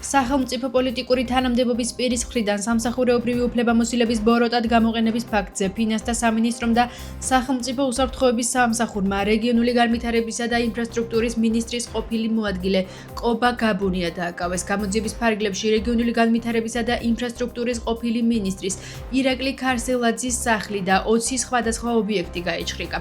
სახელმწიფო პოლიტიკური თანამდებობის პირის მხრიდან სამსახურეობრივი უფლებამოსილების ბოროტად გამოყენების ფაქტზე ფინანსთა სამინისტრომ და სახელმწიფო უსაფრთხოების სამსახურმა რეგიონული განვითარებისა და ინფრასტრუქტურის მინისტრის ყოფილი მოადგილე კობა გაბუნია დააკავეს. გამოძიების ფარგლებში რეგიონული განვითარებისა და ინფრასტრუქტურის ყოფილი მინისტრის ირაკლი ქარსელაძის სახლი და 20 სხვადასხვა ობიექტი გაიჩხრიკა.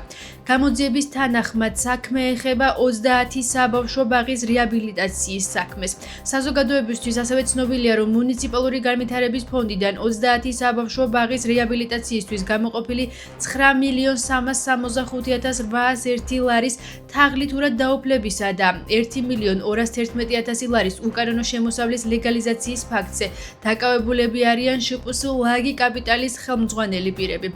გამოძიების თანახმად საქმე ეხება 30 საბავშვო ბაღის რეაბილიტაციის საქმეს. საზოგადოებისთვის ასევე ცნობილია, რომ მუნიციპალური განვითარების ფონდიდან 30 საბავშვო ბაღის რეაბილიტაციისთვის გამოყოფილი 9.365.801 ლარის თაღლითურად დაუფლებისა და 1.211.000 ლარის უკანონო შემოსავლის ლეგალიზაციის ფაქტზე დაკავებულები არიან შპს ლაგი კაპიტალის ხელმძღვანელი პირები.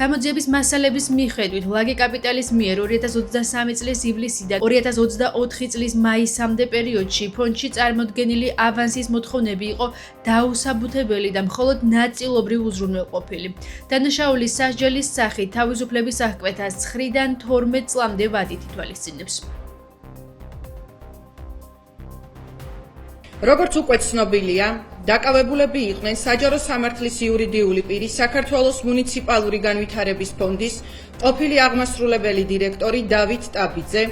გამოძიების მასალების მიხედვით ლაგი კაპიტალის მიერ 2023 წლის ივლისიდან 2024 წლის მაისამდე პერიოდში ფონდში წარმოდგენილი ავანსის მოთხოვნები იყო დაუსაბუთებელი და მხოლოდ ნაწილობრივ უზრუნველყოფილი. დანაშაულის სასჯელის სახით თავისუფლების აღკვეთას 9-დან 12 წლამდე ვადით ითვალისწინებს. როგორც უკვე ცნობილია, დაკავებულები იყვნენ საჯარო სამართლის იურიდიული პირის საქართველოს მუნიციპალური განვითარების ფონდის ყოფილი აღმასრულებელი დირექტორი დავით ტაბიძე,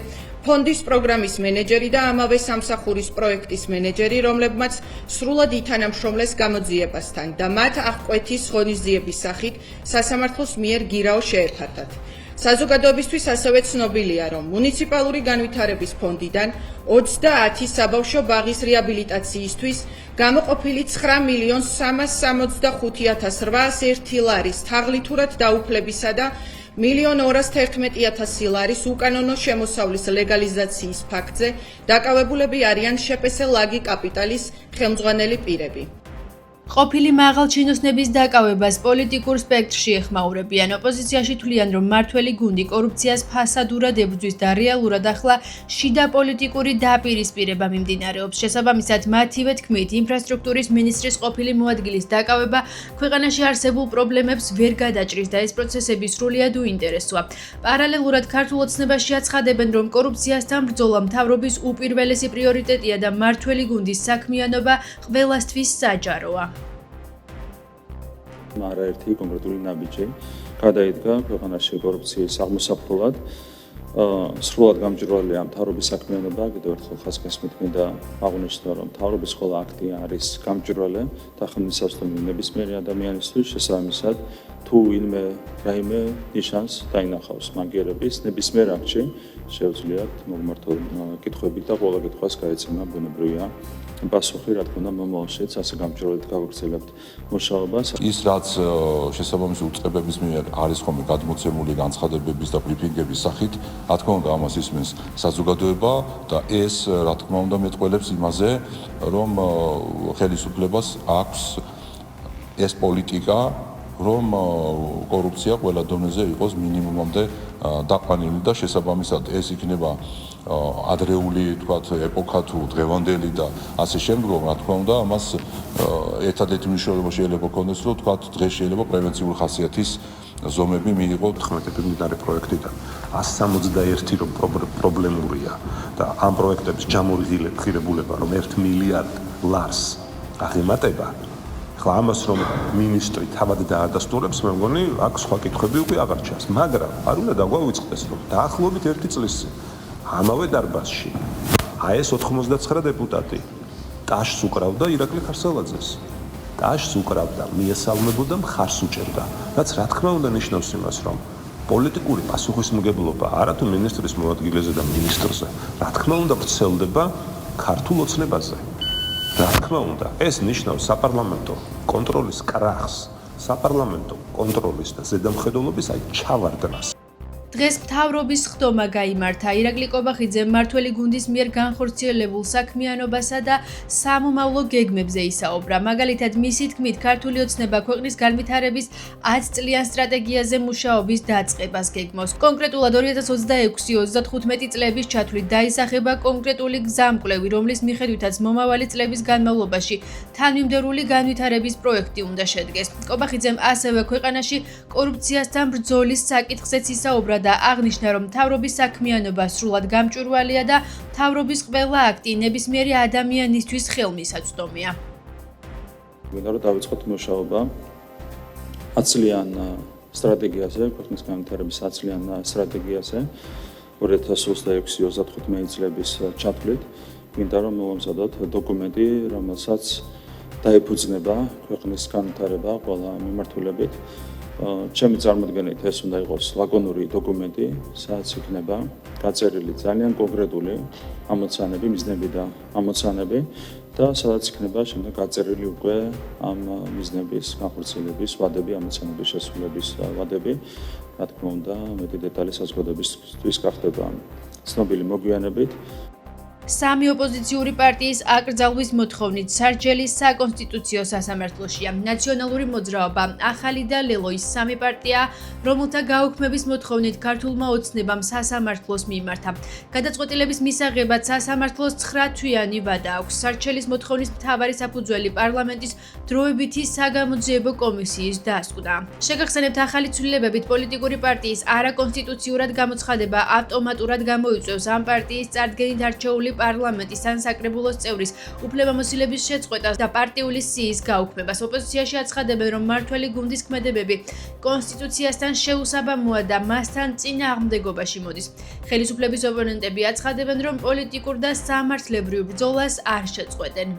ფონდის პროგრამის მენეჯერი და ამავე სამსახურის პროექტის მენეჯერი, რომლებმაც სრულად ითანამშრომლეს გამოძიებასთან და მათ აღკვეთის ღონისძიების სახით სასამართლოს მიერ გირაო შეეფართათ. საზოგადოებისთვის ასევე ცნობილია, რომ მუნიციპალური განვითარების ფონდიდან 30 საბავშვო ბაღის რეაბილიტაციისთვის გამოყოფილი 9.365.801 ლარის თაღლითურად დაუფლებისა და 1.211.000 ლარის უკანონო შემოსავლის ლეგალიზაციის ფაქტზე დაკავებულები არიან შპს ლაგი კაპიტალის ხელმძღვანელი პირები. ყოფილი მაღალჩინოსნების დაკავებას პოლიტიკურ სპექტრში ეხმაურებიან. ოპოზიციაში თვლიან, რომ მმართველი გუნდი კორუფციას ფასადურად ებრძვის და რეალურად ახლა შიდა პოლიტიკური დაპირისპირება მიმდინარეობს. შესაბამისად, მათივე თქმით, ინფრასტრუქტურის მინისტრის ყოფილი მოადგილის დაკავება ქვეყანაში არსებულ პრობლემებს ვერ გადაჭრის და ეს პროცესები სრულიად უინტერესოა. პარალელურად ქართულ ოცნებაში აცხადებენ, რომ კორუფციასთან ბრძოლა მთავრობის უპირველესი პრიორიტეტია და მმართველი გუნდის საქმიანობა ყველასთვის საჯაროა. არაერთი კონკრეტული ნაბიჯი გადაიდგა ქვეყანაში კორუფციის აღმოსაφლად. სრულად გამჭვირვალეა მთავრობის საქმიანობა. კიდევ ერთხელ ხაზგასმით მინდა აღვნიშნო, რომ მთავრობის ყველა აქტი არის გამჭვირვალე და ხელმისაწვდომი ნებისმიერი ადამიანისთვის. შესაბამისად, თუ ვინმე რაიმე ნიშანს დაინახავს მაგიერების ნებისმიერ აქტში, შეუძლიათ მოგმართონ კითხვებით და ყველა კითხვას გაეცემა ბუნებრივია პასუხი, რა თქმა უნდა, მომავალშიც ასე გამჭვირვალედ გავაგრძელებთ მუშაობას. ის რაც შესაბამისი უწყებების მიერ არის ხოლმე გადმოცემული განცხადებების და ბრიფინგების სახით, რა თქმა უნდა, ამას ისმენს საზოგადოება და ეს, რა თქმა უნდა, მეტყველებს იმაზე, რომ ხელისუფლებას აქვს ეს პოლიტიკა, რომ კორუფცია ყველა დონეზე იყოს მინიმუმამდე დაყვანილი და შესაბამისად ეს იქნება ადრეული, თქვათ, ეპოქა თუ დღევანდელი და ასე შემდგომ, რა თქმა უნდა, ამას ერთადერთი მნიშვნელობა შეიძლება ქონდეს, რომ თქვათ, დღეს შეიძლება პრევენციული ხასიათის ზომები მიიღო 19 მდიდარი პროექტიდან 161 რომ პრობლემურია და ამ პროექტების ჯამური ღირებულება რომ 1 მილიარდ ლარს აღემატება. ხლა ამას რომ მინისტრი თავად დაადასტურებს, მე მგონი, აქ სხვა კითხვები უკვე აღარ ჩანს, მაგრამ არ უნდა დაგვავიწყდეს, რომ დაახლოებით 1 წლის წინ ამავე დარბაზში ეს 99 დეპუტატი ტაშს უკრავდა ირაკლი ქარსელაძეს. ტაშს უკრავდა, მიესალმებოდა, მხარს უჭერდა. რაც რა თქმა უნდა ნიშნავს იმას, რომ პოლიტიკური პასუხისმგებლობა არათუ მინისტრის მოადგილეზე და მინისტრზე, რა თქმა უნდა, ვრცელდება ქართულ ოცნებაზე. რა თქმა უნდა, ეს ნიშნავს საპარლამენტო კონტროლის კრახს, საპარლამენტო კონტროლის და ზედამხედველობის ჩავარდნას. დღეს მთავრობის ხდომა გაიმართა ირაკლი კობახიძე მმართველი გუნდის მიერ განხორციელებულ საქმიანობასა და სამომავლო გეგმებზე ისაუბრა. მაგალითად, მისი თქმით, ქართული ოცნება ქვეყნის განვითარების 10 წლიან სტრატეგიაზე მუშაობის დაწყებას გეგმავს. კონკრეტულად 2026-35 წლების ჩათვლით დაისახება კონკრეტული გზამკვლევი, რომლის მიხედვითაც მომავალი წლების განმავლობაში თანმიმდევრული განვითარების პროექტი უნდა შედგეს. კობახიძემ ასევე ქვეყანაში კორუფციასთან ბრძოლის საკითხზეც ისაუბრა და და აღნიშნა, რომ მთავრობის საქმიანობა სრულად გამჭვირვალეა და მთავრობის ყველა აქტი ნებისმიერი ადამიანისთვის ხელმისაწვდომია. გვინდა რომ დავიწყოთ მუშაობა 10 წლიან სტრატეგიაზე, ქვეყნის განვითარების 10 წლიან სტრატეგიაზე 2026-35 წლების ჩათვლით. გვინდა რომ მოვამზადოთ დოკუმენტი, რომელსაც დაეფუძნება ქვეყნის განვითარება ყველა მიმართულებით. ჩემი წარმოდგენით ეს უნდა იყოს ლაკონური დოკუმენტი, სადაც იქნება გაწერილი ძალიან კონკრეტული ამოცანები, მიზნები და ამოცანები და სადაც იქნება შემდეგ გაწერილი უკვე ამ მიზნების განხორციელების ვადები, ამოცანების შესრულების ვადები. რა თქმა უნდა, მეტი დეტალი საზოგადოებისთვის გახდება ცნობილი მოგვიანებით. სამი ოპოზიციური პარტიის აკრძალვის მოთხოვნით სარჩელი საკონსტიტუციო სასამართლოშია. ნაციონალური მოძრაობა, ახალი და ლელოის სამი პარტია, რომელთა გაუქმების მოთხოვნით ქართულმა ოცნებამ სასამართლოს მიიმართა. გადაწყვეტილების მისაღებად სასამართლოს 9 თვიანი ვადა აქვს. სარჩელის მოთხოვნის მთავარი საფუძველი პარლამენტის დროებითი საგამოძიებო კომისიის დასკვნა. შეგახსენებთ, ახალი ცვლილებებით პოლიტიკური პარტიის არაკონსტიტუციურად გამოცხადება ავტომატურად გამოიწვევს ამ პარტიის წარდგენით არჩეული პარლამენტის ან საკრებულოს წევრის უფლებამოსილების შეწყვეტას და პარტიული სიის გაუქმებას. ოპოზიციაში აცხადებენ, რომ მმართველი გუნდის ქმედებები კონსტიტუციასთან შეუსაბამოა და მასთან წინააღმდეგობაში მოდის. ხელისუფლების ოპონენტები აცხადებენ, რომ პოლიტიკურ და სამართლებრივ ბრძოლას არ შეწყვეტენ.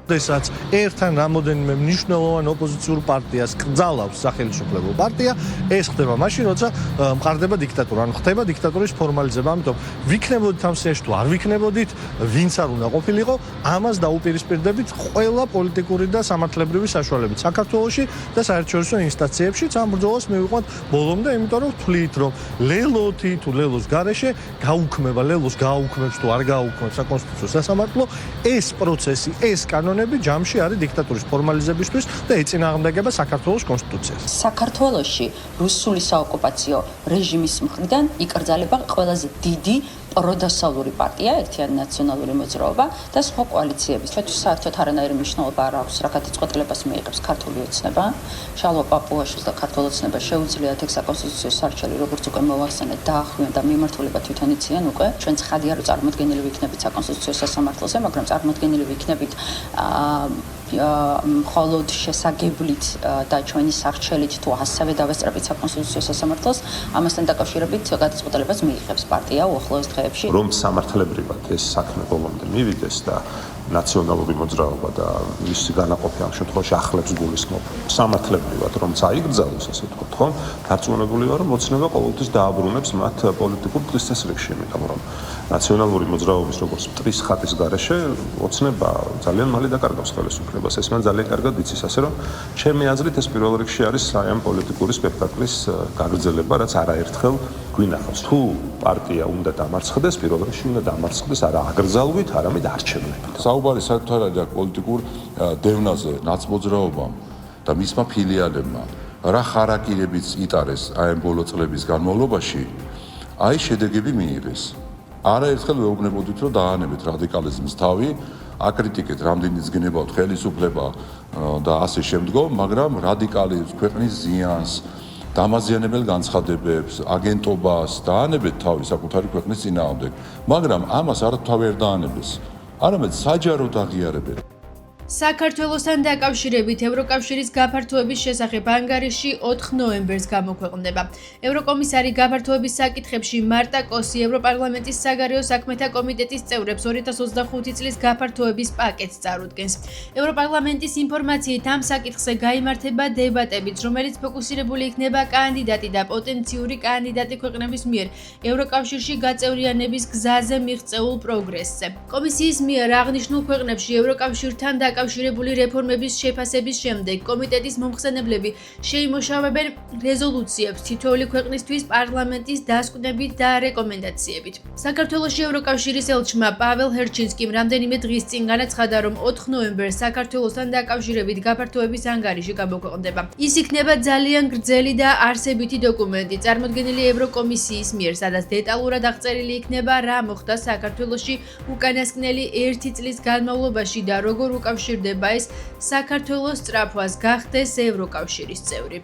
Დღესაც ერთთან რამოდენიმე მნიშვნელოვან ოპოზიციურ პარტიას კრძალავს სახელმწიფო პარტია, ეს ხდება მაშინ, როცა მყარდება დიქტატურა, ან ხდება დიქტატურის ფორმალიზება. ამიტომ ვიქნებოდით ამ სიაში თუ არ ვიქნებოდით, ვინც არ უნდა ყოფილიყო, ამას დაუპირისპირდებით ყველა პოლიტიკური და სამართლებრივი საშუალებით საქართველოში და საერთაშორისო ინსტანციებშიც ამ ბრძოლას მივიყვანთ ბოლომდე, იმიტომ რომ ვთვლით, რომ ლელოთი თუ ლელოს გარეშე გაუქმება, ლელოს გაუქმებს თუ არ გაუქმებს საკონსტიტუციო სასამართლო, ეს პროცესი, ეს კანონი ჯამში არის დიქტატურის ფორმალიზებისთვის და ეწინააღმდეგება საქართველოს კონსტიტუციას. საქართველოში რუსული საოკუპაციო რეჟიმის მხრიდან იკრძალება ყველაზე დიდი პროდასავლური პარტია, ერთიანი ნაციონალური მოძრაობა და სხვა კოალიციების. ჩვენთვის საერთოდ არანაირი მნიშვნელობა არ აქვს, რა გადაწყვეტილებას მიიღებს ქართული ოცნება. შალვა პაპუაშვილს და ქართულ ოცნებას შეუძლიათ ეგ საკონსტიტუციო სარჩელი, როგორც უკვე მოვახსენეთ, დაახვიონ და მიმართულება თვითონ იციან უკვე. ჩვენ ცხადია, რომ წარმოდგენილი ვიქნებით საკონსტიტუციო სასამართლოზე, მაგრამ წარმოდგენილი ვიქნებით მხოლოდ შესაგებლით და ჩვენი სარჩელით თუ ასევე დავესწრებით საკონსტიტუციო სასამართლოს, ამასთან დაკავშირებით გადაწყვეტილებას მიიღებს პარტია უახლოეს დღეებში. რომ სამართლებრივად ეს საქმე ბოლომდე მივიდეს და ნაციონალური მოძრაობა და მისი განაყოფი ამ შემთხვევაში ახლებს გულისხმობს. სამართლებრივად რომ წაიგრძელოს, ასე ვთქვათ, ხო? დარწმუნებული ვარ, რომ ოცნება ყოველთვის დააბრუნებს მათ პოლიტიკურ მტრის წესრიგში, იმიტომ რომ ნაციონალური მოძრაობის როგორც მტრის ხატის გარეშე ოცნება ძალიან მალე დაკარგავს ხელისუფლებას. ეს მან ძალიან კარგად იცის, ასე რომ ჩემი აზრით ეს პირველ რიგში არის ამ პოლიტიკური სპექტაკლის გაგრძელება, რაც არაერთხელ გვინახავს. თუ პარტია უნდა დამარცხდეს, პირველ რიგში უნდა დამარცხდეს არა აკრძალვით, არამედ არჩევნებით. საუბარი საერთოდ არ არის პოლიტიკურ დევნაზე, ნაცმოძრაობამ და მისმა ფილიალებმა რა ხარაკირებიც იტარეს აი ამ ბოლო წლების განმავლობაში, აი შედეგები მიიღეს. არაერთხელ ვეუბნებოდით, რომ დაანებეთ რადიკალიზმის თავი, აკრიტიკეთ რამდენიც გნებავთ ხელისუფლება და ასე შემდგომ, მაგრამ რადიკალიზმს, ქვეყნის ზიანს, დამაზიანებელ განცხადებებს, აგენტობას დაანებეთ თავი საკუთარი ქვეყნის წინააღმდეგ, მაგრამ ამას არ თავი არ დაანებეს. არამედ საჯაროდ აღიარებენ. საქართველოსთან დაკავშირებით ევროკავშირის გაფართოების შესახებ ანგარიში 4 ნოემბერს გამოქვეყნდება. ევროკომისარი გაფართოების საკითხებში მარტა კოსი ევროპარლამენტის საგარეო საქმეთა კომიტეტის წევრებს 2025 წლის გაფართოების პაკეტს წარუდგენს. ევროპარლამენტის ინფორმაციით ამ საკითხზე გაიმართება დებატებიც, რომელიც ფოკუსირებული იქნება კანდიდატი და პოტენციური კანდიდატი ქვეყნების მიერ ევროკავშირში გაწევრიანების გზაზე მიღწეულ პროგრესზე. კომისიის მიერ აღნიშნულ ქვეყნებში ევროკავშირთან დაკავშირებული რეფორმების შეფასების შემდეგ კომიტეტის მომხსენებლები შეიმუშავებენ რეზოლუციებს თითოეული ქვეყნისთვის პარლამენტის დასკვნებით და რეკომენდაციებით. საქართველოში ევროკავშირის ელჩმა პაվել ჰერჩინსკიმ რამდენიმე დღის წინ განაცხადა, რომ 4 ნოემბერს საქართველოსთან დაკავშირებით გაფართოების ანგარიში გამოქვეყნდება. ის იქნება ძალიან გრძელი და არსებითი დოკუმენტი, წარმოდგენილი ევროკომისიის მიერ, სადაც დეტალურად აღწერილი იქნება რა მოხდა საქართველოში უკანასკნელი 1 წლის განმავლობაში და როგორ უკავშირდება ეს საქართველოს სწრაფვას გახდეს ევროკავშირის წევრი.